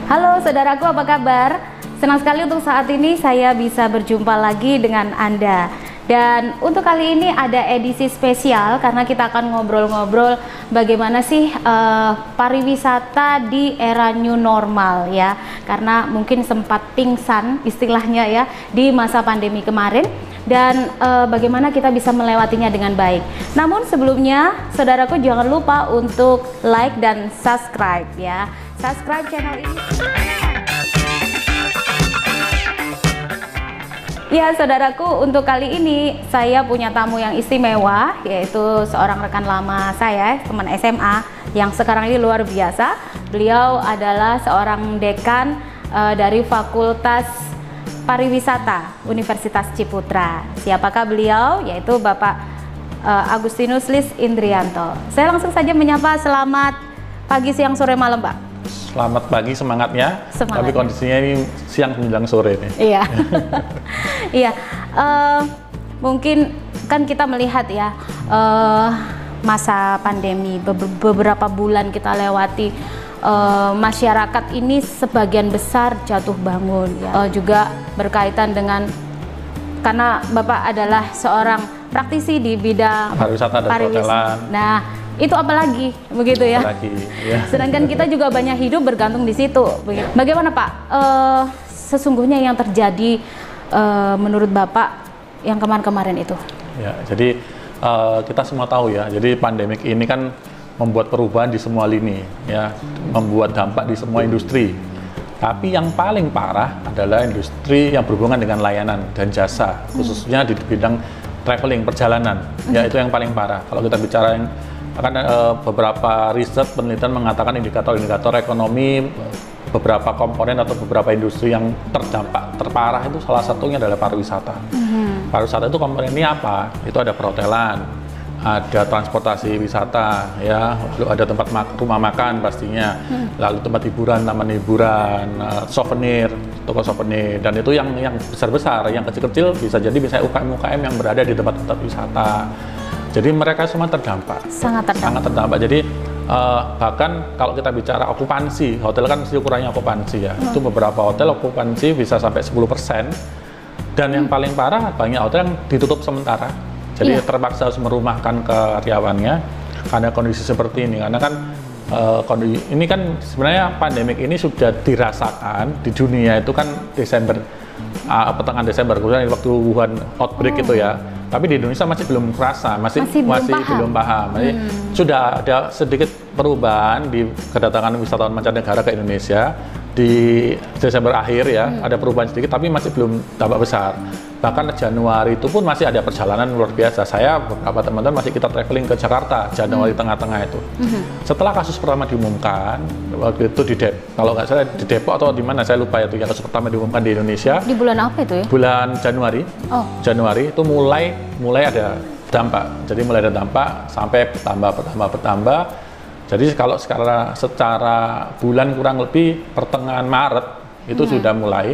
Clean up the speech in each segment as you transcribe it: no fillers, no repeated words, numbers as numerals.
Halo saudaraku, apa kabar? Senang sekali untuk saat ini saya bisa berjumpa lagi dengan Anda. Dan untuk kali ini ada edisi spesial karena kita akan ngobrol-ngobrol bagaimana sih pariwisata di era new normal ya. Karena mungkin sempat pingsan istilahnya ya di masa pandemi kemarin. Dan bagaimana kita bisa melewatinya dengan baik. Namun sebelumnya saudaraku jangan lupa untuk like dan subscribe ya. Subscribe channel ini. Ya saudaraku, untuk kali ini saya punya tamu yang istimewa, yaitu seorang rekan lama saya, teman SMA yang sekarang ini luar biasa. Beliau adalah seorang dekan dari Fakultas Pariwisata Universitas Ciputra. Siapakah beliau? Yaitu Bapak Agustinus Lis Indrianto. Saya langsung saja menyapa. Selamat pagi, siang, sore, malam, Pak. Selamat pagi semangatnya. Tapi kondisinya ini siang menjelang sore nih. Iya. Iya. Mungkin kan kita melihat ya masa pandemi beberapa bulan kita lewati, masyarakat ini sebagian besar jatuh bangun ya. Juga berkaitan dengan karena Bapak adalah seorang praktisi di bidang pariwisata dan perhotelan. Nah, itu apalagi begitu ya. Ya. Sedangkan kita juga banyak hidup bergantung di situ. Bagaimana Pak? Sesungguhnya yang terjadi menurut Bapak yang kemarin-kemarin itu? Ya, jadi kita semua tahu ya. Jadi pandemik ini kan membuat perubahan di semua lini, ya, membuat dampak di semua industri. Tapi yang paling parah adalah industri yang berhubungan dengan layanan dan jasa, khususnya di bidang traveling, perjalanan. Ya, itu yang paling parah. Kalau kita bicara yang akan beberapa riset penelitian mengatakan indikator-indikator ekonomi beberapa komponen atau beberapa industri yang terdampak terparah itu salah satunya adalah pariwisata. Pariwisata itu komponennya apa? Itu ada perhotelan, ada transportasi wisata, ya, lalu ada tempat rumah makan pastinya, lalu tempat hiburan, taman hiburan, souvenir, toko souvenir, dan itu yang besar-besar, yang kecil-kecil bisa jadi bisa UKM-UKM yang berada di tempat-tempat wisata. Jadi mereka semua terdampak. Sangat terdampak. Jadi bahkan kalau kita bicara okupansi, hotel kan mesti ukurannya okupansi ya. Itu beberapa hotel okupansi bisa sampai 10%. Dan yang paling parah banyak hotel yang ditutup sementara. Jadi terpaksa harus merumahkan karyawannya karena kondisi seperti ini. Karena kan ini kan sebenarnya pandemik ini sudah dirasakan di dunia itu kan Desember, pertengahan Desember, kemudian waktu Wuhan outbreak itu ya. Tapi di Indonesia masih belum kerasa, masih belum paham. Jadi sudah ada sedikit perubahan di kedatangan wisatawan mancanegara ke Indonesia di Desember akhir ya, ada perubahan sedikit, tapi masih belum dampak besar. Bahkan Januari itu pun masih ada perjalanan luar biasa. Saya beberapa teman-teman masih kita traveling ke Jakarta Januari tengah-tengah itu. Setelah kasus pertama diumumkan waktu itu kalau nggak salah di Depok atau di mana saya lupa itu yang kasus pertama diumumkan di Indonesia. Di bulan apa itu ya? Bulan Januari. Januari itu mulai ada dampak. Jadi mulai ada dampak sampai bertambah. Jadi kalau secara bulan kurang lebih pertengahan Maret itu sudah mulai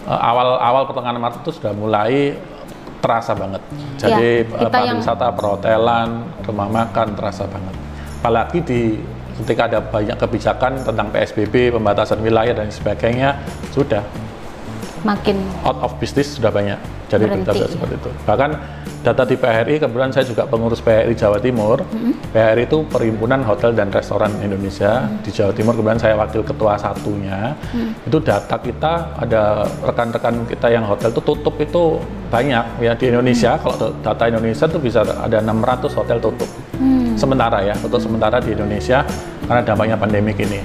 awal pertengahan Maret itu sudah mulai terasa banget. Jadi pariwisata, perhotelan, rumah makan terasa banget. Apalagi ketika ada banyak kebijakan tentang PSBB, pembatasan wilayah dan sebagainya, sudah makin out of business sudah banyak. Jadi berita seperti itu. Bahkan data di PHRI, kebetulan saya juga pengurus PHRI Jawa Timur. PHRI itu Perhimpunan Hotel dan Restoran Indonesia di Jawa Timur. Kebetulan saya wakil ketua satunya. Itu data kita, ada rekan-rekan kita yang hotel itu tutup itu banyak ya di Indonesia. Kalau data Indonesia itu bisa ada 600 hotel tutup. Sementara ya, tutup sementara di Indonesia karena dampaknya pandemik ini.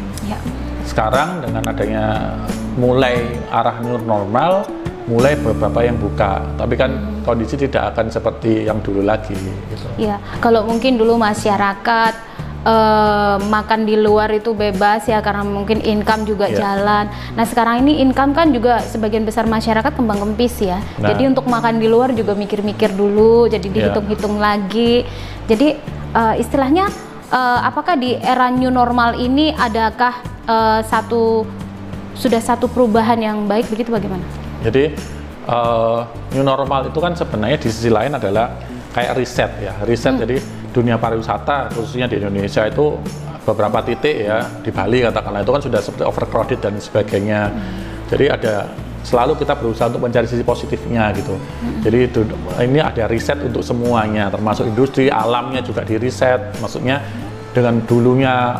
Sekarang dengan adanya mulai arah new normal, mulai beberapa yang buka, tapi kan kondisi tidak akan seperti yang dulu lagi gitu. Ya, kalau mungkin dulu masyarakat makan di luar itu bebas ya karena mungkin income juga jalan. Nah sekarang ini income kan juga sebagian besar masyarakat kembang kempis ya. Jadi untuk makan di luar juga mikir-mikir dulu, jadi dihitung-hitung lagi. Jadi istilahnya apakah di era new normal ini adakah sudah satu perubahan yang baik begitu, bagaimana? Jadi new normal itu kan sebenarnya di sisi lain adalah kayak riset ya, riset. Jadi dunia pariwisata khususnya di Indonesia itu beberapa titik ya di Bali katakanlah itu kan sudah seperti overcrowded dan sebagainya. Jadi selalu kita berusaha untuk mencari sisi positifnya gitu. Jadi ini ada riset untuk semuanya, termasuk industri, alamnya juga di riset. Maksudnya dengan dulunya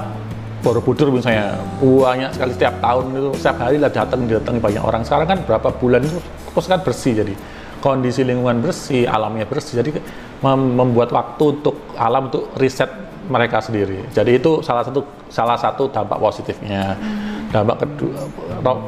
Borobudur misalnya banyak sekali setiap tahun itu setiap hari lah datangi banyak orang. Sekarang kan berapa bulan itu terus kan bersih, jadi kondisi lingkungan bersih, alamnya bersih. Jadi membuat waktu untuk alam untuk riset mereka sendiri. Jadi itu salah satu dampak positifnya. Dampak kedua,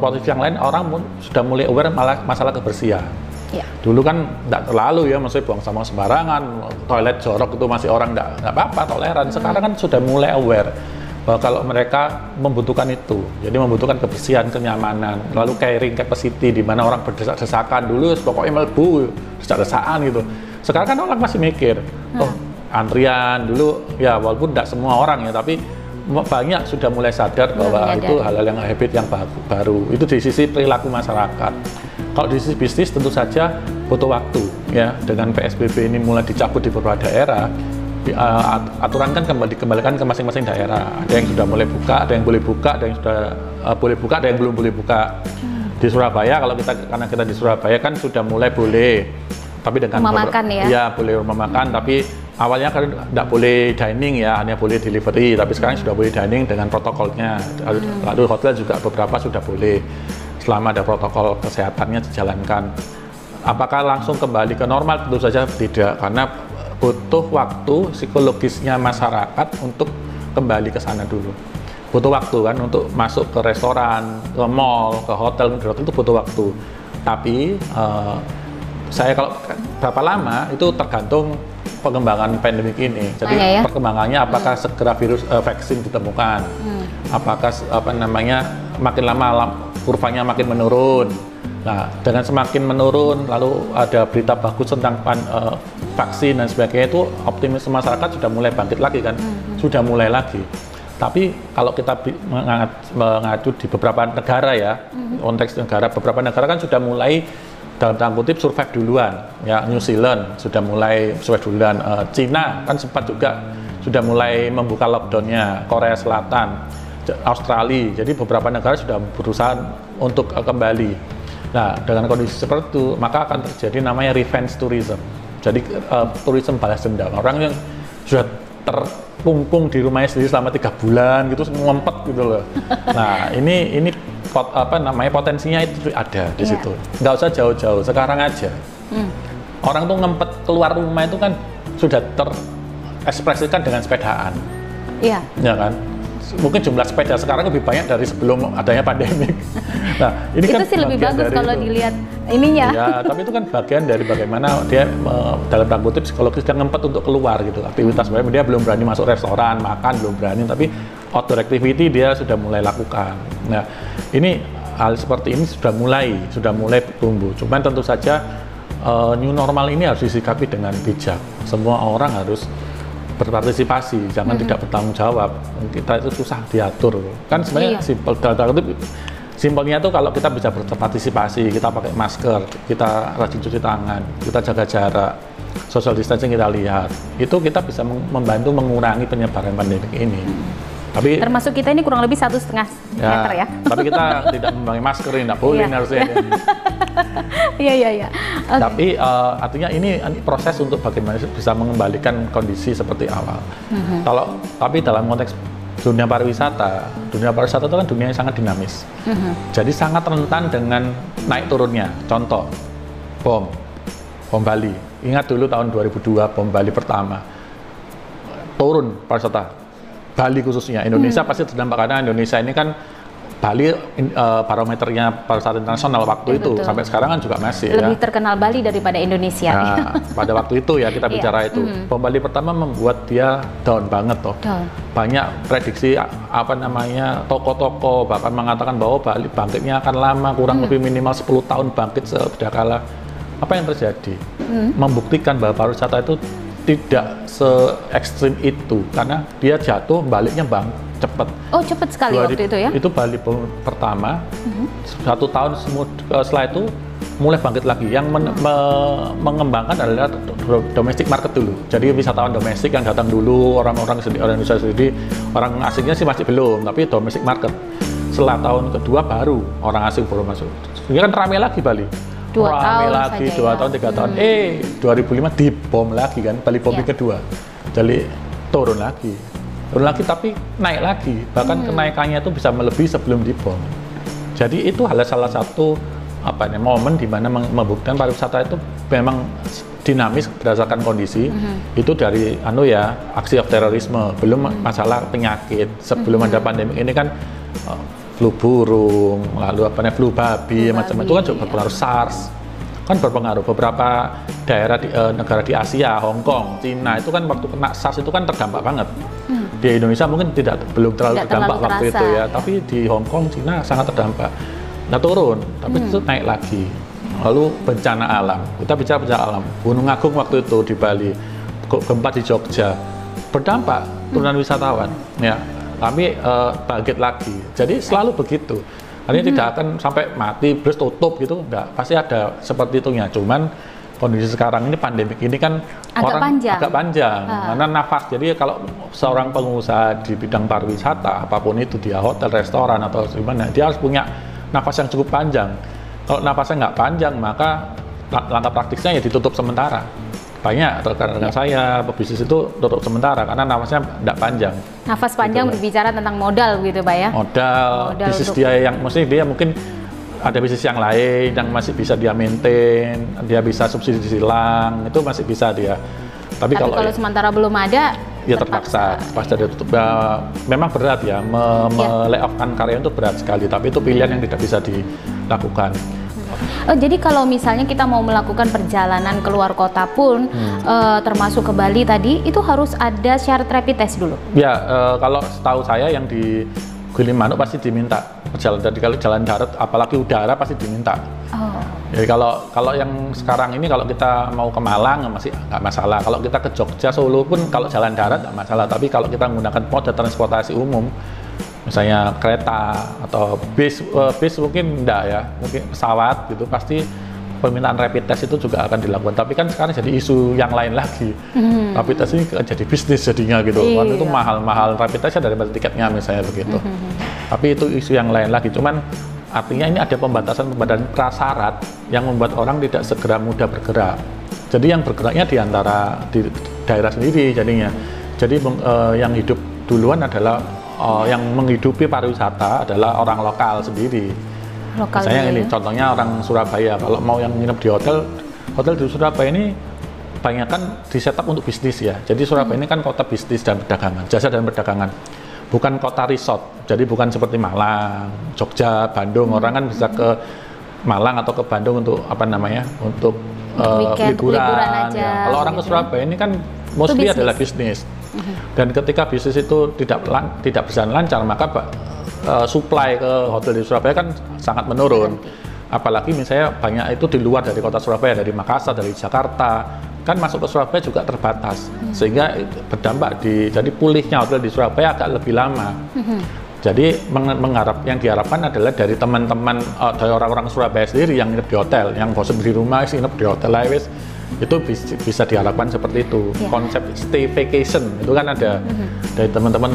positif yang lain orang sudah mulai aware masalah kebersihan. Ya. Dulu kan tidak terlalu ya, maksudnya buang sampah sembarangan, toilet jorok itu masih orang nggak apa-apa, toleran. Sekarang kan sudah mulai aware bahwa kalau mereka membutuhkan itu, jadi membutuhkan kebersihan, kenyamanan, lalu carrying capacity di mana orang berdesak-desakan dulu, pokoknya melebu desak-desakan gitu. Sekarang kan orang masih mikir, oh antrian dulu ya walaupun tidak semua orang ya, tapi banyak sudah mulai sadar bahwa itu hal-hal yang habit yang baru. Itu di sisi perilaku masyarakat. Kalau di sisi bisnis tentu saja butuh waktu ya. Dengan PSBB ini mulai dicabut di beberapa daerah, aturan kan dikembalikan ke masing-masing daerah. Ada yang sudah mulai buka, ada yang boleh buka, ada yang sudah boleh buka, ada yang belum boleh buka. Di Surabaya karena kita di Surabaya kan sudah mulai boleh, tapi dengan rumah makan ya, boleh rumah makan, tapi awalnya kan tidak boleh dining ya, hanya boleh delivery, tapi sekarang sudah boleh dining dengan protokolnya. Lalu hotel juga beberapa sudah boleh selama ada protokol kesehatannya dijalankan. Apakah langsung kembali ke normal? Tentu saja tidak, karena butuh waktu psikologisnya masyarakat untuk kembali ke sana dulu. Butuh waktu kan untuk masuk ke restoran, ke mall, ke hotel itu butuh waktu. Tapi saya kalau berapa lama itu tergantung pengembangan pandemik ini. Jadi perkembangannya apakah segera vaksin ditemukan, apakah makin lama kurvanya makin menurun. Nah, dengan semakin menurun, lalu ada berita bagus tentang vaksin dan sebagainya, itu optimisme masyarakat sudah mulai bangkit lagi kan, sudah mulai lagi. Tapi kalau kita mengacu di beberapa negara ya, konteks negara, beberapa negara kan sudah mulai dalam tanda kutip survive duluan ya. New Zealand sudah mulai survive duluan, Cina kan sempat juga sudah mulai membuka lockdownnya, Korea Selatan, Australia, jadi beberapa negara sudah berusaha untuk kembali. Nah, dengan kondisi seperti itu maka akan terjadi namanya revenge tourism, jadi tourism balas dendam, orang yang sudah terkungkung di rumahnya sendiri selama 3 bulan gitu, ngumpet gitu loh. Nah, ini potensinya itu ada di situ. Nggak usah jauh-jauh, sekarang aja. Orang tuh ngempet keluar rumah itu kan sudah terekspresikan dengan sepedaan. Iya. Ya kan? Mungkin jumlah sepeda sekarang lebih banyak dari sebelum adanya pandemik. Nah, ini itu kan sih lebih bagus kalau dilihat ininya. Ya, tapi itu kan bagian dari bagaimana dia dalam tanda kutip psikologis dia ngempet untuk keluar gitu. Aktivitas dia belum berani masuk restoran, makan belum berani, tapi outdoor activity dia sudah mulai lakukan. Nah, ini hal seperti ini sudah mulai tumbuh. Cuman tentu saja new normal ini harus disikapi dengan bijak. Semua orang harus berpartisipasi, jangan tidak bertanggung jawab. Kita itu susah diatur. Kan sebenarnya simpelnya itu kalau kita bisa berpartisipasi, kita pakai masker, kita rajin cuci tangan, kita jaga jarak, social distancing kita lihat, itu kita bisa membantu mengurangi penyebaran pandemi ini. Tapi termasuk kita ini kurang lebih 1,5 meter ya. Tapi kita tidak memakai masker, tidak boleh harusnya. Iya. Okay. Tapi artinya ini proses untuk bagaimana bisa mengembalikan kondisi seperti awal. Tapi dalam konteks dunia pariwisata itu kan dunia yang sangat dinamis. Jadi sangat rentan dengan naik turunnya. Contoh, bom Bali. Ingat dulu tahun 2002 bom Bali pertama. Turun pariwisata. Bali khususnya, Indonesia pasti terdampak karena Indonesia ini kan Bali barometernya pariwisata internasional waktu itu, sampai sekarang kan juga masih lebih terkenal Bali daripada Indonesia. Nah, pada waktu itu ya kita bicara itu, bom Bali pertama membuat dia down banget toh. Banyak prediksi toko-toko bahkan mengatakan bahwa Bali bangkitnya akan lama, kurang lebih minimal 10 tahun bangkit sedakala. Apa yang terjadi? Membuktikan bahwa pariwisata itu tidak se-ekstrim itu, karena dia jatuh baliknya cepat. Oh, cepat sekali waktu itu ya? Itu Bali pertama, 1 tahun setelah itu mulai bangkit lagi. Yang mengembangkan adalah domestic market dulu. Jadi wisatawan domestik yang datang dulu, orang Indonesia sendiri, orang asingnya sih masih belum, tapi domestic market. Setelah tahun kedua baru orang asing baru masuk. Ini kan rame lagi Bali. 2 tahun lagi, saja 2 tahun, 3 tahun. 2005 dibom lagi kan, Bali bombing kedua. Jadi turun lagi tapi naik lagi. Bahkan kenaikannya itu bisa melebihi sebelum dibom. Jadi itu adalah salah satu momen di mana membuktikan pariwisata itu memang dinamis berdasarkan kondisi. Itu dari aksi of terorisme, belum masalah penyakit. Sebelum ada pandemi ini kan flu burung, lalu flu babi, macam itu kan juga berpengaruh. SARS kan berpengaruh. Beberapa daerah negara di Asia, Hong Kong, Cina itu kan waktu kena SARS itu kan terdampak banget. Di Indonesia mungkin belum terlalu terdampak waktu itu ya, tapi di Hong Kong, Cina sangat terdampak. Nah turun, tapi itu naik lagi. Lalu bencana alam, kita bicara bencana alam, Gunung Agung waktu itu di Bali, gempa di Jogja, berdampak turunan wisatawan. Ya. Kami bangkit lagi. Jadi selalu begitu. Artinya tidak akan sampai mati terus tutup gitu, enggak. Pasti ada seperti itunya. Cuman kondisi sekarang ini pandemik ini kan agak panjang. Karena nafas. Jadi kalau seorang pengusaha di bidang pariwisata, apapun itu dia hotel, restoran atau gimana, dia harus punya nafas yang cukup panjang. Kalau nafasnya nggak panjang, maka langkah praktisnya ya ditutup sementara. Banyak rekan-rekan saya pebisnis itu tutup sementara karena nafasnya tidak panjang. Nafas panjang gitu, berbicara tentang modal gitu Pak ya? Modal bisnis dia yang dia mungkin ada bisnis yang lain yang masih bisa dia maintain, dia bisa subsidi silang, itu masih bisa dia. Tapi kalau sementara belum ada, ya terpaksa dia tutup. Memang berat ya, me-layoff-kan karyawan itu berat sekali, tapi itu pilihan yang tidak bisa dilakukan. Jadi kalau misalnya kita mau melakukan perjalanan keluar kota pun, termasuk ke Bali tadi, itu harus ada syarat rapid test dulu? Ya, kalau setahu saya yang di Gilimanuk pasti diminta perjalanan. Jadi kalau jalan darat, apalagi udara pasti diminta. Jadi kalau yang sekarang ini kalau kita mau ke Malang masih nggak masalah. Kalau kita ke Jogja, Solo pun kalau jalan darat nggak masalah. Tapi kalau kita menggunakan moda transportasi umum, misalnya kereta atau bis mungkin enggak ya, mungkin pesawat gitu, pasti permintaan rapid test itu juga akan dilakukan. Tapi kan sekarang jadi isu yang lain lagi. Rapid test ini jadi bisnis jadinya gitu. Karena itu mahal rapid testnya daripada tiketnya misalnya begitu. Tapi itu isu yang lain lagi. Cuman artinya ini ada pembatasan prasyarat yang membuat orang tidak segera mudah bergerak. Jadi yang bergeraknya di daerah sendiri jadinya. Jadi yang hidup duluan adalah yang menghidupi pariwisata adalah orang lokal sendiri. Misalnya ini contohnya orang Surabaya, kalau mau yang nginep di hotel di Surabaya ini banyak kan di setup untuk bisnis ya. Jadi Surabaya ini kan kota bisnis dan perdagangan, jasa dan perdagangan. Bukan kota resort. Jadi bukan seperti Malang, Jogja, Bandung. Orang kan bisa ke Malang atau ke Bandung untuk untuk liburan aja. Ya. Kalau orang ke Surabaya ini kan mostly adalah bisnis. Dan ketika bisnis itu tidak berjalan lancar, maka supply ke hotel di Surabaya kan sangat menurun. Apalagi misalnya banyak itu di luar dari kota Surabaya, dari Makassar, dari Jakarta, kan masuk ke Surabaya juga terbatas, sehingga berdampak jadi pulihnya hotel di Surabaya agak lebih lama. Jadi yang diharapkan adalah dari teman-teman, dari orang-orang Surabaya sendiri yang nginep di hotel, yang bosan di rumah, nginep di hotel lain, itu bisa diharapkan seperti itu. Konsep stay vacation itu kan ada dari teman-teman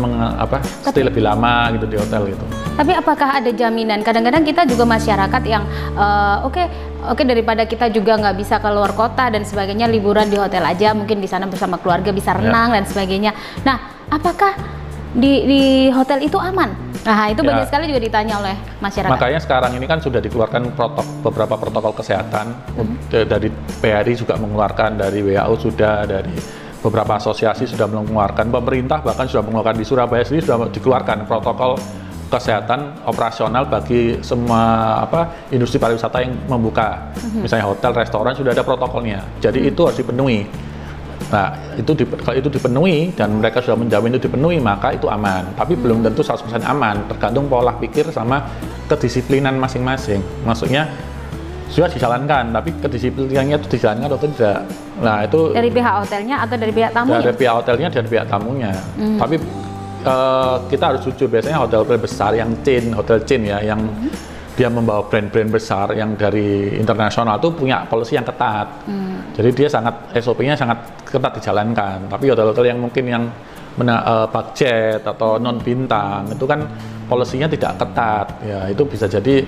stay lebih lama gitu di hotel gitu. Tapi apakah ada jaminan? Kadang-kadang kita juga masyarakat yang oke, daripada kita juga nggak bisa keluar kota dan sebagainya, liburan di hotel aja, mungkin di sana bersama keluarga bisa renang dan sebagainya. Nah, apakah di hotel itu aman? Nah, itu banyak sekali juga ditanya oleh masyarakat. Makanya sekarang ini kan sudah dikeluarkan beberapa protokol kesehatan. Dari PHRI juga mengeluarkan, dari WHO sudah, dari beberapa asosiasi sudah mengeluarkan, pemerintah bahkan sudah mengeluarkan, di Surabaya sendiri sudah dikeluarkan protokol kesehatan operasional bagi semua industri pariwisata yang membuka. Misalnya hotel, restoran sudah ada protokolnya. Jadi itu harus dipenuhi. Nah, kalau itu dipenuhi dan mereka sudah menjamin itu dipenuhi, maka itu aman. Tapi belum tentu 100% aman, tergantung pola pikir sama kedisiplinan masing-masing. Maksudnya sudah dijalankan, tapi kedisiplinannya itu dijalankan atau tidak. Nah, itu dari pihak hotelnya atau dari pihak tamunya? Dari pihak hotelnya dan pihak tamunya. Tapi kita harus jujur, biasanya hotel besar yang hotel chain ya, yang dia membawa brand-brand besar yang dari internasional tuh punya policy yang ketat. Jadi dia SOP-nya sangat ketat dijalankan. Tapi hotel-hotel yang mungkin yang budget atau non bintang itu kan polisinya tidak ketat. Ya, itu bisa jadi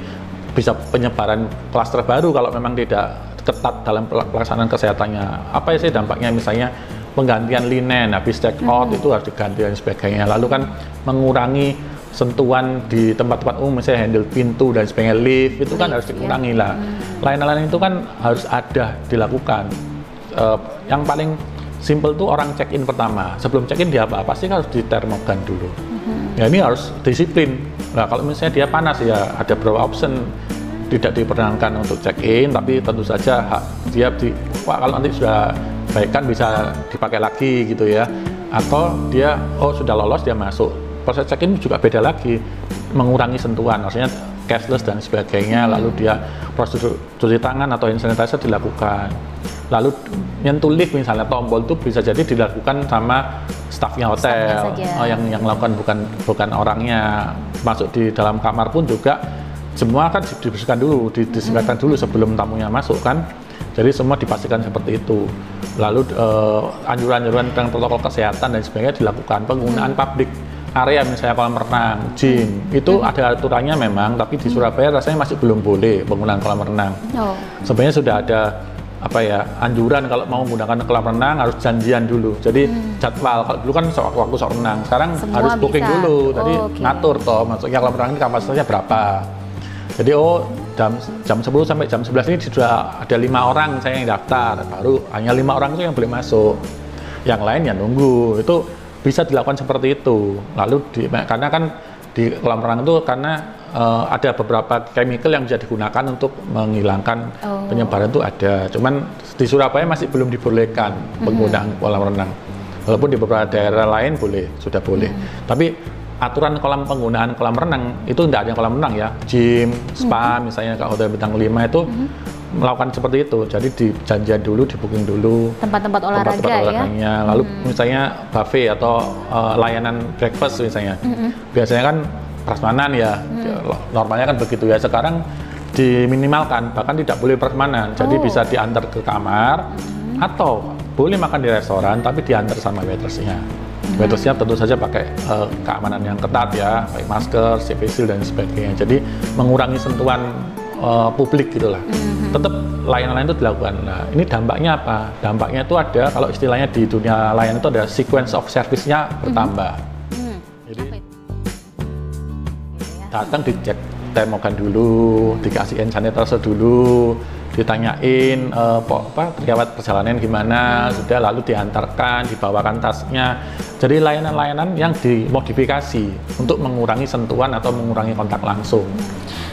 bisa penyebaran klaster baru kalau memang tidak ketat dalam pelaksanaan kesehatannya. Apa sih dampaknya? Misalnya penggantian linen habis check out itu harus diganti dan sebagainya. Lalu kan mengurangi sentuhan di tempat-tempat umum, misalnya handle pintu dan sebagainya, lift itu kan harus dikurangi lah. Lain-lain itu kan harus ada dilakukan. Yang paling simple tuh orang check-in pertama. Sebelum check-in dia apa? Pasti harus ditermogan dulu. Ya ini harus disiplin. Nah kalau misalnya dia panas ya ada beberapa option, tidak diperkenankan untuk check-in, tapi tentu saja dia kalau nanti sudah baik kan bisa dipakai lagi gitu ya. Atau dia sudah lolos dia masuk. Proses check-in juga beda lagi, mengurangi sentuhan, maksudnya cashless dan sebagainya. Lalu dia prosedur cuci tangan atau hand sanitizer dilakukan. Lalu nyentuh lift misalnya, tombol itu bisa jadi dilakukan sama stafnya hotel, yang melakukan bukan orangnya. Masuk di dalam kamar pun juga semua kan dibersihkan dulu, disinfektan dulu sebelum tamunya masuk kan. Jadi semua dipastikan seperti itu. Lalu anjuran-anjuran tentang protokol kesehatan dan sebagainya dilakukan. Penggunaan publik area misalnya kolam renang, gym, itu ada aturannya memang, tapi di Surabaya rasanya masih belum boleh penggunaan kolam renang. Sebenarnya sudah ada anjuran kalau mau menggunakan kolam renang harus janjian dulu. Jadi jadwal, kalau dulu kan waktu sok renang, sekarang semua harus booking bisa dulu. Jadi ngatur toh, maksudnya kolam renang ini kapasitasnya berapa. Jadi jam 10 sampai jam 11 ini sudah ada 5 orang saya yang daftar, baru hanya 5 orang itu yang boleh masuk. Yang lain ya nunggu. Itu bisa dilakukan seperti itu. Lalu karena kan di kolam renang itu karena ada beberapa chemical yang bisa digunakan untuk menghilangkan penyebaran itu ada. Cuman di Surabaya masih belum dibolehkan penggunaan kolam renang. Walaupun di beberapa daerah lain sudah boleh. Tapi aturan penggunaan kolam renang itu tidak ada kolam renang ya. Gym, spa misalnya ke hotel bintang 5 itu melakukan seperti itu. Jadi dijanjian dulu, di booking dulu tempat-tempat olahraganya ya. Lalu misalnya buffet atau layanan breakfast misalnya. Biasanya kan prasmanan ya, normalnya kan begitu ya. Sekarang diminimalkan, bahkan tidak boleh prasmanan. Jadi bisa diantar ke kamar atau boleh makan di restoran tapi diantar sama waitersnya. Waitersnya tentu saja pakai keamanan yang ketat ya, pakai masker, face shield dan sebagainya. Jadi mengurangi sentuhan publik gitulah. Tetap layanan itu dilakukan. Nah, ini dampaknya apa? Dampaknya itu ada, kalau istilahnya di dunia layanan itu ada sequence of service-nya bertambah. Jadi datang dicek termogan dulu, dikasih hand sanitizer dulu, ditanyain riwayat perjalanan gimana, sudah lalu diantarkan, dibawakan tasnya. Jadi layanan-layanan yang dimodifikasi untuk mengurangi sentuhan atau mengurangi kontak langsung.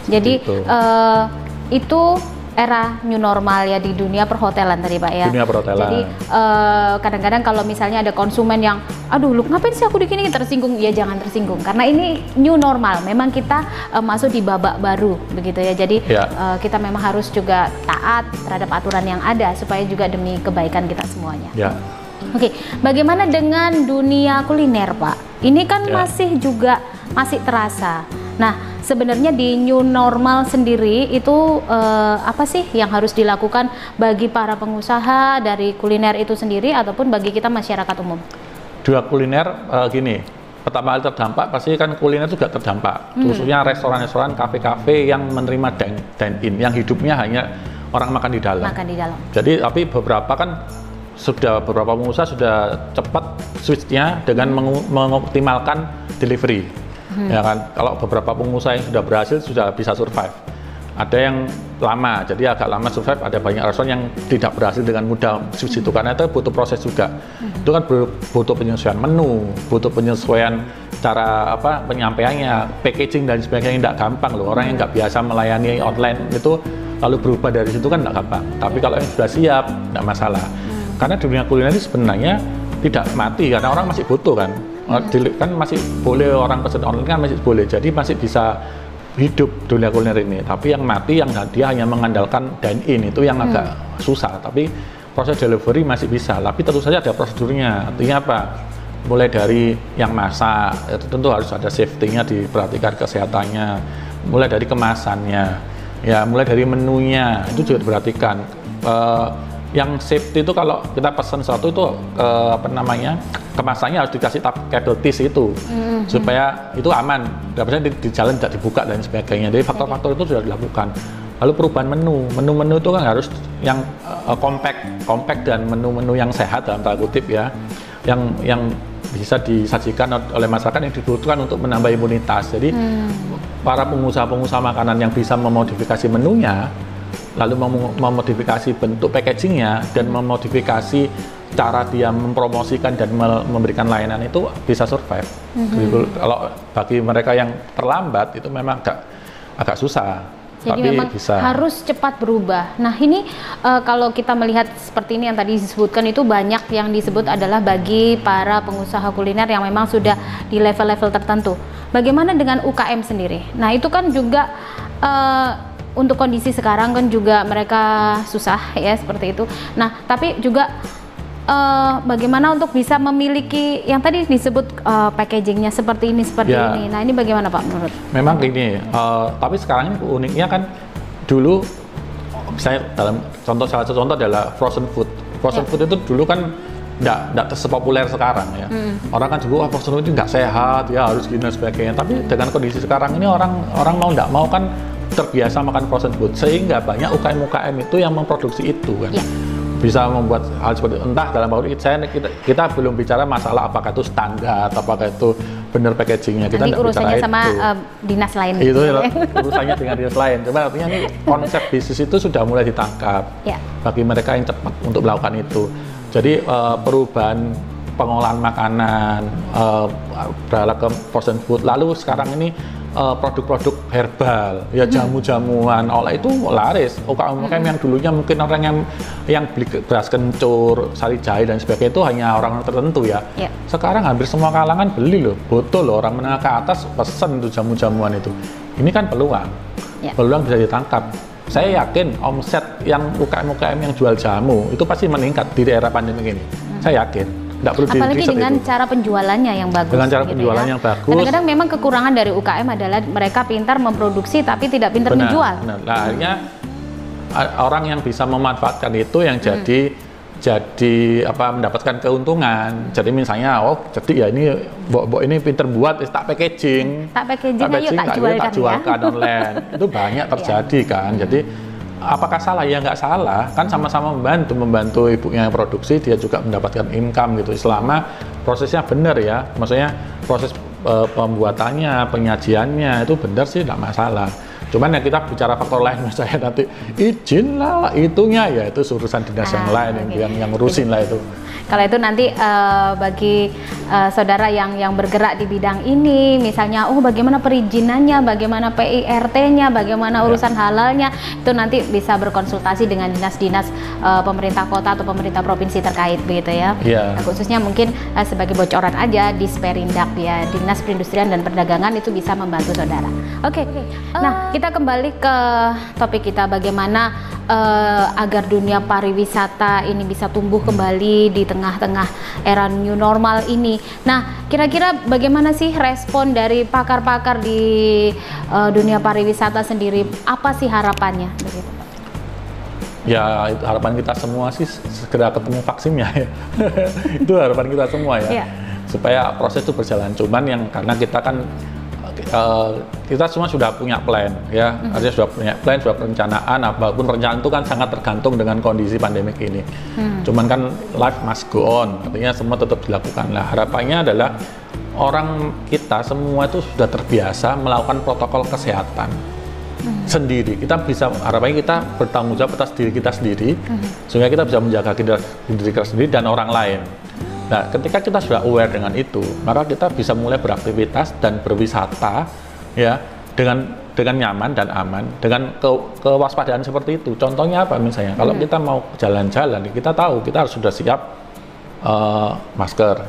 Jadi itu era new normal ya di dunia perhotelan tadi Pak ya. Dunia perhotelan. Jadi kadang-kadang kalau misalnya ada konsumen yang aduh lu ngapain sih aku di sini tersinggung, ya jangan tersinggung karena ini new normal. Memang kita masuk di babak baru begitu ya. Jadi kita memang harus juga taat terhadap aturan yang ada supaya juga demi kebaikan kita semuanya. Ya. Oke, bagaimana dengan dunia kuliner Pak? Ini kan masih terasa. Nah, sebenarnya di new normal sendiri itu apa sih yang harus dilakukan bagi para pengusaha dari kuliner itu sendiri ataupun bagi kita masyarakat umum? Dua kuliner gini, pertama kali terdampak pasti kan kuliner juga terdampak, khususnya restoran-restoran, kafe-kafe yang menerima dine-in, yang hidupnya hanya orang makan di dalam. Jadi tapi beberapa pengusaha sudah cepat switch-nya dengan mengoptimalkan delivery. Ya kan, kalau beberapa pengusaha yang sudah berhasil sudah bisa survive. Ada yang lama, jadi agak lama survive. Ada banyak restoran yang tidak berhasil dengan mudah switch itu karena itu butuh proses juga. Itu kan butuh penyesuaian menu, butuh penyesuaian cara penyampaiannya, packaging dan sebagainya. Tidak gampang loh. Orang yang nggak biasa melayani online itu lalu berubah dari situ kan nggak gampang. Tapi kalau yang sudah siap, nggak masalah. Karena dunia kuliner ini sebenarnya tidak mati karena orang masih butuh kan. Kan masih boleh orang pesan online kan masih boleh, jadi masih bisa hidup dunia kuliner ini. Tapi yang mati yang dia hanya mengandalkan dine-in itu yang agak susah. Tapi proses delivery masih bisa, tapi tentu saja ada prosedurnya. Artinya apa? Mulai dari yang masak itu tentu harus ada safety-nya, diperhatikan kesehatannya. mulai dari kemasannya, ya mulai dari menunya itu juga diperhatikan. Yang safety itu kalau kita pesan sesuatu itu apa namanya, kemasannya harus dikasih kabel tis itu supaya itu aman, nggak bisa di jalan tidak dibuka dan sebagainya. Jadi faktor-faktor itu sudah dilakukan. Lalu perubahan menu itu kan harus yang compact dan menu-menu yang sehat dalam tanda kutip ya, yang bisa disajikan oleh masyarakat yang dibutuhkan untuk menambah imunitas. Jadi para pengusaha-pengusaha makanan yang bisa memodifikasi menunya, lalu memodifikasi bentuk packagingnya dan memodifikasi cara dia mempromosikan dan memberikan layanan itu bisa survive. Kalau bagi mereka yang terlambat itu memang agak susah. Jadi tapi memang bisa. Harus cepat berubah. Nah ini kalau kita melihat seperti ini yang tadi disebutkan itu banyak yang disebut adalah bagi para pengusaha kuliner yang memang sudah di level-level tertentu. Bagaimana dengan UKM sendiri? Nah itu kan juga untuk kondisi sekarang kan juga mereka susah ya seperti itu. Nah tapi juga bagaimana untuk bisa memiliki yang tadi disebut packagingnya seperti ini ini. Nah ini bagaimana Pak menurut? Memang gini, tapi sekarang ini uniknya kan dulu misalnya dalam salah satu contoh adalah frozen food. Frozen food itu dulu kan nggak sepopuler sekarang ya. Orang kan juga frozen food itu nggak sehat ya, harus gini dan sebagainya. Tapi dengan kondisi sekarang ini orang mau nggak mau kan terbiasa makan frozen food, sehingga banyak UKM itu yang memproduksi itu kan. Bisa membuat hal seperti itu. Entah dalam waktu kita belum bicara masalah apakah itu standar, apakah itu benar packagingnya, kita tidak bicara sama dinas lain. Itu urusannya dengan dinas lain. Cuma artinya ini konsep bisnis itu sudah mulai ditangkap bagi mereka yang cepat untuk melakukan itu. Jadi perubahan pengolahan makanan beralih ke frozen food, lalu sekarang ini produk-produk herbal, ya jamu-jamuan, oleh itu laris. UKM yang dulunya mungkin orang yang beli beras kencur, sari jahe dan sebagainya itu hanya orang tertentu ya. Sekarang hampir semua kalangan beli loh, betul loh, orang menengah ke atas pesen tuh jamu-jamuan itu. Ini kan peluang, peluang bisa ditangkap. Saya yakin omset yang UKM yang jual jamu itu pasti meningkat di era pandemi ini. Saya yakin. Apalagi dengan cara penjualannya yang bagus. Dengan cara penjualan yang bagus. Kadang-kadang memang kekurangan dari UKM adalah mereka pintar memproduksi tapi tidak pintar menjual. Benar. Nah, akhirnya orang yang bisa memanfaatkan itu yang jadi mendapatkan keuntungan. Jadi misalnya, jadi ya ini Mbok ini pintar buat tak packaging. Tak jualkan online. Itu banyak terjadi kan. Jadi apakah salah? Ya nggak salah, kan sama-sama membantu ibunya yang produksi, dia juga mendapatkan income gitu, selama prosesnya benar ya, maksudnya proses pembuatannya, penyajiannya itu benar sih nggak masalah. Cuman yang kita bicara faktor lain, misalnya nanti izin lah itunya ya itu urusan dinas yang lain yang ngurusin lah itu. Kalau itu nanti bagi saudara yang bergerak di bidang ini, misalnya bagaimana perizinannya, bagaimana PIRT-nya, bagaimana urusan halalnya, itu nanti bisa berkonsultasi dengan dinas-dinas pemerintah kota atau pemerintah provinsi terkait begitu ya. Nah, khususnya mungkin sebagai bocoran aja di Sperindak ya, Dinas Perindustrian dan Perdagangan itu bisa membantu saudara. Oke. Nah, kita kembali ke topik kita, bagaimana agar dunia pariwisata ini bisa tumbuh kembali di tengah-tengah era new normal ini. Nah, kira-kira bagaimana sih respon dari pakar-pakar di dunia pariwisata sendiri? Apa sih harapannya? Begitu. Ya, itu harapan kita semua sih segera ketemu vaksinnya ya. Itu harapan kita semua ya. Supaya proses itu berjalan. Cuman yang karena kita kan kita semua sudah punya plan ya, artinya sudah punya plan, sudah perencanaan, apapun perencanaan itu kan sangat tergantung dengan kondisi pandemik ini. Cuman kan life must go on, artinya semua tetap dilakukan. Nah, harapannya adalah orang kita semua itu sudah terbiasa melakukan protokol kesehatan sendiri. Kita bisa, harapannya kita bertanggung jawab atas diri kita sendiri, sehingga kita bisa menjaga diri kita sendiri dan orang lain. Nah, ketika kita sudah aware dengan itu, maka kita bisa mulai beraktivitas dan berwisata ya dengan nyaman dan aman, dengan kewaspadaan seperti itu. Contohnya apa misalnya? Kalau kita mau jalan-jalan, kita tahu kita harus sudah siap masker,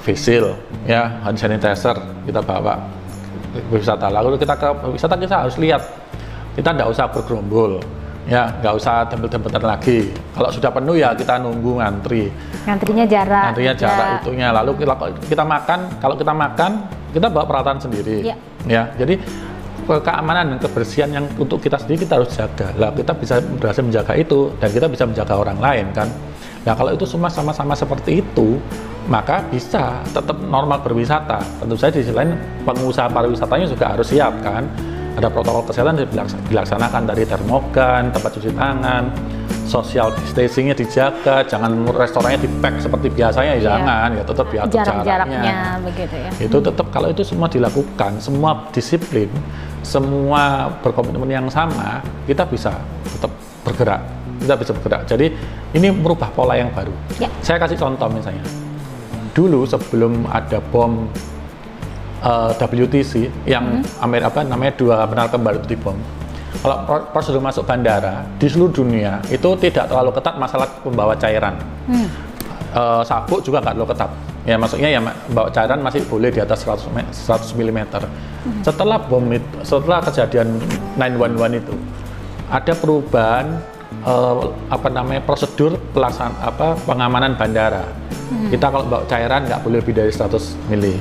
face shield, ya, hand sanitizer kita bawa wisata. Lalu kita ke wisata kita harus lihat, kita tidak usah bergerombol. Ya, nggak usah tempel-tempelan lagi. Kalau sudah penuh ya kita nunggu ngantri. Ngantrinya jarak itunya. Lalu kita makan, kalau kita makan kita bawa peralatan sendiri. Ya, jadi keamanan dan kebersihan yang untuk kita sendiri kita harus jaga. Lah kita bisa berhasil menjaga itu dan kita bisa menjaga orang lain kan. Nah kalau itu semua sama-sama seperti itu, maka bisa tetap normal berwisata. Tentu saja di sisi lain pengusaha pariwisatanya juga harus siap kan. Ada protokol kesehatan dilaksanakan dari termogan, tempat cuci tangan, social distancingnya dijaga, jangan restorannya di-pack seperti biasanya, jangan, ya tetap diatur jaraknya begitu ya. Itu tetap kalau itu semua dilakukan, semua disiplin, semua berkomitmen yang sama, kita bisa tetap bergerak. Jadi ini merubah pola yang baru. Ya. Saya kasih contoh misalnya. Dulu sebelum ada bom WTC yang namanya 2 pesawat kembar itu dibom. Kalau prosedur masuk bandara di seluruh dunia itu tidak terlalu ketat masalah membawa cairan. Sabuk juga nggak terlalu ketat. Ya maksudnya ya membawa cairan masih boleh di atas 100 mm. Setelah kejadian 911 itu ada perubahan prosedur pengamanan bandara. Kita kalau bawa cairan nggak boleh lebih dari 100 mili.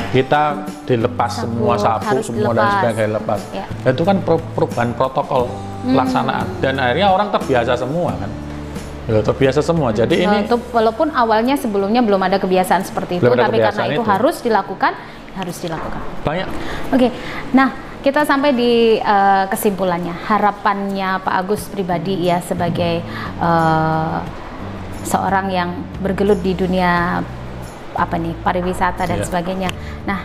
Kita dilepas semua sabuk, semua dan sebagainya dilepas. Ya. Itu kan perubahan protokol pelaksanaan dan akhirnya orang terbiasa semua kan. Ya, terbiasa semua. Jadi ini walaupun awalnya sebelumnya belum ada kebiasaan seperti itu, tapi karena itu harus dilakukan. Banyak. Oke. Nah, kita sampai di kesimpulannya. Harapannya Pak Agus pribadi ya sebagai seorang yang bergelut di dunia pariwisata dan sebagainya. Nah,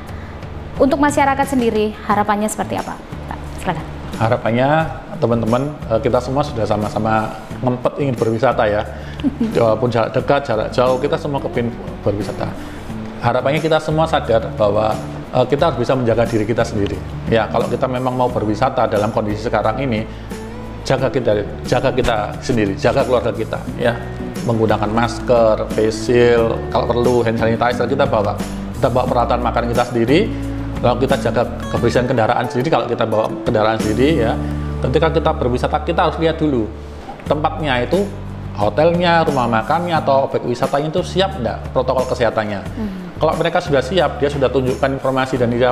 untuk masyarakat sendiri harapannya seperti apa? Pak, silakan. Harapannya teman-teman kita semua sudah sama-sama ngempet ingin berwisata ya. Walaupun jarak dekat, jarak jauh, kita semua kepingin berwisata. Harapannya kita semua sadar bahwa kita harus bisa menjaga diri kita sendiri. Ya, kalau kita memang mau berwisata dalam kondisi sekarang ini, jaga kita sendiri, jaga keluarga kita ya. Menggunakan masker, face shield, kalau perlu hand sanitizer kita bawa peralatan makan kita sendiri, lalu kita jaga kebersihan kendaraan sendiri kalau kita bawa kendaraan sendiri ya. Ketika kita berwisata kita harus lihat dulu tempatnya itu, hotelnya, rumah makannya atau objek wisatanya itu siap enggak protokol kesehatannya. Kalau mereka sudah siap, dia sudah tunjukkan informasi dan dia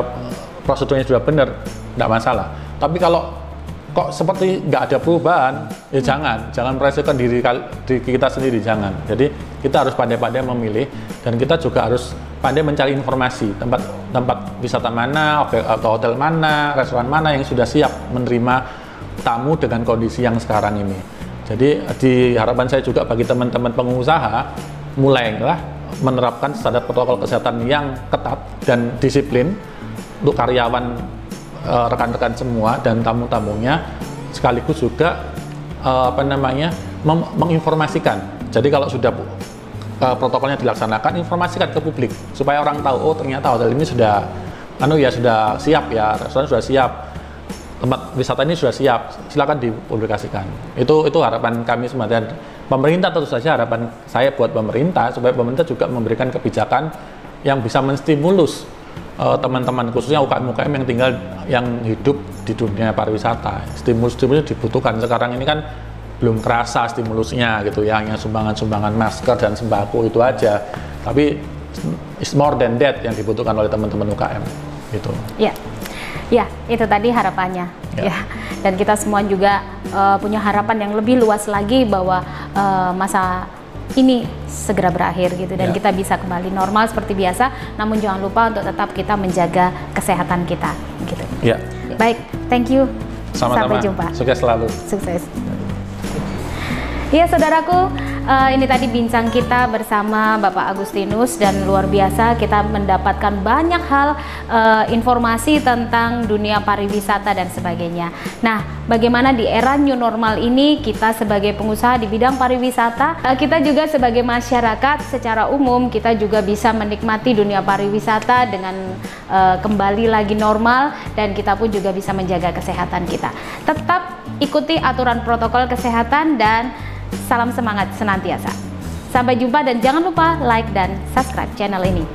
prosedurnya sudah benar, enggak masalah. Tapi kalau kok seperti nggak ada perubahan, ya jangan meresahkan diri kita sendiri, jangan. Jadi kita harus pandai-pandai memilih dan kita juga harus pandai mencari informasi tempat wisata mana, atau hotel mana, restoran mana yang sudah siap menerima tamu dengan kondisi yang sekarang ini. Jadi di harapan saya juga bagi teman-teman pengusaha mulailah menerapkan standar protokol kesehatan yang ketat dan disiplin untuk karyawan, rekan-rekan semua dan tamu-tamunya, sekaligus juga menginformasikan. Jadi kalau sudah protokolnya dilaksanakan, informasikan ke publik supaya orang tahu, oh ternyata hotel ini sudah siap ya, restoran sudah siap, tempat wisata ini sudah siap, silakan dipublikasikan. Itu harapan kami semua. Dan pemerintah tentu saja, harapan saya buat pemerintah supaya pemerintah juga memberikan kebijakan yang bisa menstimulus teman-teman khususnya UKM-UKM yang hidup di dunia pariwisata. Stimulus-stimulusnya dibutuhkan. Sekarang ini kan belum kerasa stimulusnya gitu ya, hanya sumbangan-sumbangan masker dan sembako itu aja. Tapi it's more than that yang dibutuhkan oleh teman-teman UKM gitu. Ya, itu tadi harapannya. Ya. Dan kita semua juga punya harapan yang lebih luas lagi bahwa masa ini segera berakhir gitu dan kita bisa kembali normal seperti biasa. Namun jangan lupa untuk tetap kita menjaga kesehatan kita gitu. Ya. Baik, thank you. Sampai jumpa. Sukses selalu. Sukses. Ya saudaraku, ini tadi bincang kita bersama Bapak Agustinus dan luar biasa kita mendapatkan banyak hal informasi tentang dunia pariwisata dan sebagainya. Nah, bagaimana di era new normal ini kita sebagai pengusaha di bidang pariwisata, kita juga sebagai masyarakat secara umum kita juga bisa menikmati dunia pariwisata dengan kembali lagi normal dan kita pun juga bisa menjaga kesehatan kita. Tetap ikuti aturan protokol kesehatan dan salam semangat senantiasa. Sampai jumpa dan jangan lupa like dan subscribe channel ini.